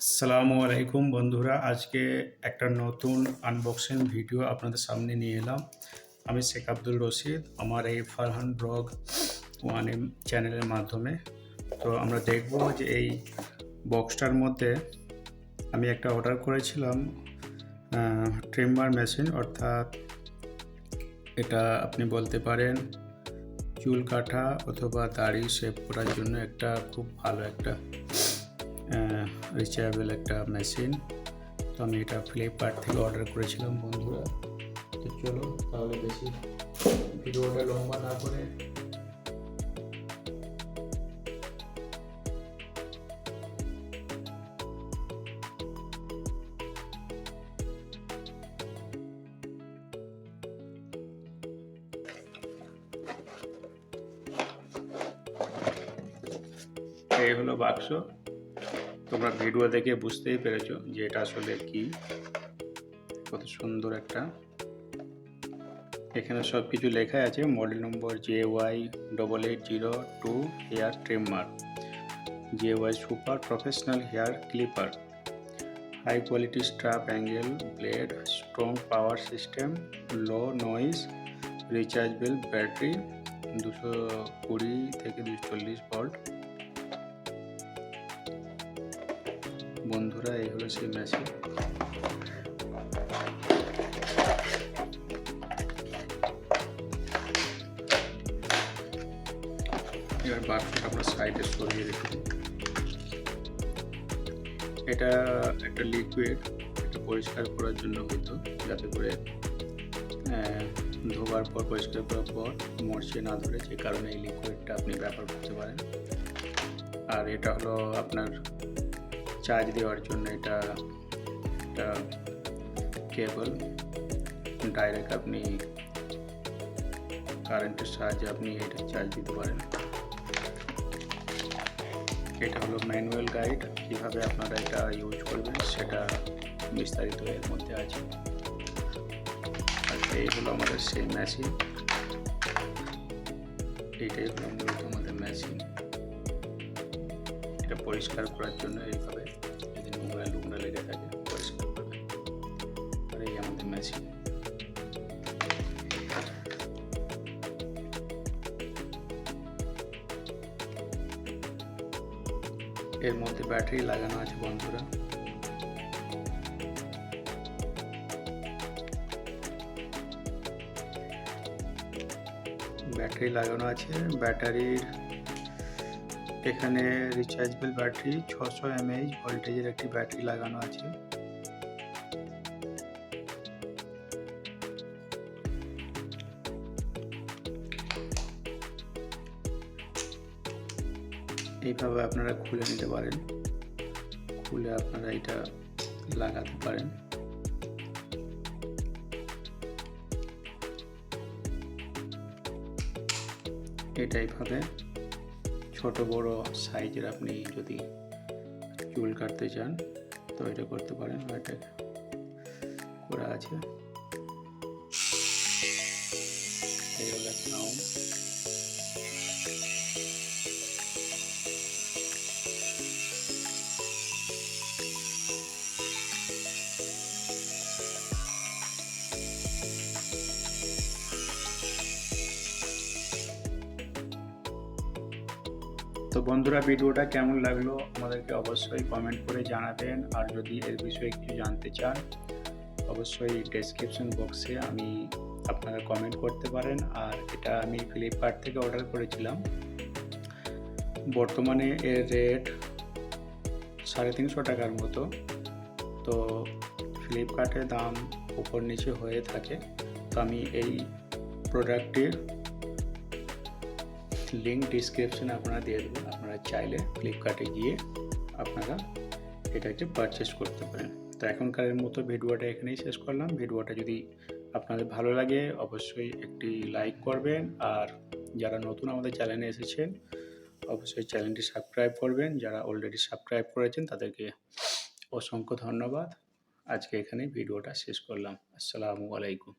আসসালামু আলাইকুম বন্ধুরা, আজকে একটা নতুন আনবক্সিং ভিডিও আপনাদের সামনে নিয়ে এলাম। আমি শেখ আব্দুল রশিদ, আমার এই ফারহান ব্লগ ওয়ান এম চ্যানেলের মাধ্যমে। তো আমরা দেখব যে এই বক্সটার মধ্যে আমি একটা অর্ডার করেছিলাম ট্রিমার মেশিন, অর্থাৎ এটা আপনি বলতে পারেন চুল কাটা অথবা দাড়ি শেভ করার জন্য একটা খুব ভালো একটা রিচার্জেবল একটা মেশিন। তো আমি এটা ফ্লিপকার্ট থেকে অর্ডার করেছিলাম বন্ধুরা। তো চলো তাহলে বেশি ভিডিওটা লম্বা না করে এই হলো বাক্স। তোমরা ভিডিও দেখে বুঝতেই পেরেছো যে এটা আসলে কি, কত সুন্দর একটা। এখানে সব কিছু লেখা আছে, model number JY8802 hair trimmer, JY super professional hair clipper, high quality strap angle blade, strong power system, low noise, rechargeable battery 220 থেকে 240 ভোল্ট। বন্ধুরা এই হলো সেই মেশিন। এবার বাক্সটা আমরা সাইডে সরিয়ে রেখেছি। এটা একটা লিকুইড, এটা পরিষ্কার করার জন্য হতো, যাতে করে ধোবার পর পরিষ্কার করার পর মরচে না ধরে, যে কারণে এই লিকুইডটা আপনি ব্যবহার করতে পারেন। আর এটা হলো আপনার চার্জ দেওয়ার জন্য, এটা একটা কেবল, ডাইরেক্ট আপনি কারেন্টের সাহায্যে আপনি এটা চার্জ দিতে পারেন। এটা হলো ম্যানুয়াল গাইড, কীভাবে আপনারা এটা ইউজ করবেন সেটা বিস্তারিত এর মধ্যে আছে। আচ্ছা, এই হলো আমাদের সেই মেশিন। এইটাই হলো মূলত আমাদের মেশিন। এটা পরিষ্কার করার জন্য এইভাবে যদি নোংরা লেগে থাকে পরিষ্কার করবে। আর এই আমাদের মেশিন। এর মধ্যে ব্যাটারি লাগানো আছে বন্ধুরা। ব্যাটারি লাগানো আছে। ব্যাটারির এখানে রিচার্জেবল ব্যাটারি 600 mAh ভোল্টেজের একটি ব্যাটারি লাগানো আছে। এইভাবে আপনারা খুলে নিতে পারেন, খুলে আপনারা এটা লাগাতে পারেন। এটা এইভাবে ছোট বড় সাইজের আপনি যদি চুল কাটতে চান তো এটা করতে পারেন। এটা করা আছে। এই হলো সাউন্ড। তো বন্ধুরা, ভিডিওটা কেমন লাগলো আমাদেরকে অবশ্যই কমেন্ট করে জানাবেন। আর যদি এর বিষয়ে কিছু জানতে চান অবশ্যই ডেসক্রিপশন বক্সে আপনারা কমেন্ট করতে পারেন। আর এটা আমি ফ্লিপকার্ট থেকে অর্ডার করেছিলাম। বর্তমানে এর রেট 350 টাকার মতো। তো ফ্লিপকার্টে দাম উপর নিচে হয়ে থাকে। তো আমি এই প্রোডাক্টের লিঙ্ক ডিসক্রিপশনে আপনারা দিয়ে দেবো। আপনারা চাইলে ফ্লিপকার্টে গিয়ে আপনারা এটাকে পারচেস করতে পারেন। তো এখনকারের মতো ভিডিওটা এখানেই শেষ করলাম। ভিডিওটা যদি আপনাদের ভালো লাগে অবশ্যই একটি লাইক করবেন। আর যারা নতুন আমাদের চ্যানেলে এসেছেন অবশ্যই চ্যানেলটি সাবস্ক্রাইব করবেন। যারা অলরেডি সাবস্ক্রাইব করেছেন তাদেরকে অসংখ্য ধন্যবাদ। আজকে এখানেই ভিডিওটা শেষ করলাম। আসসালামু আলাইকুম।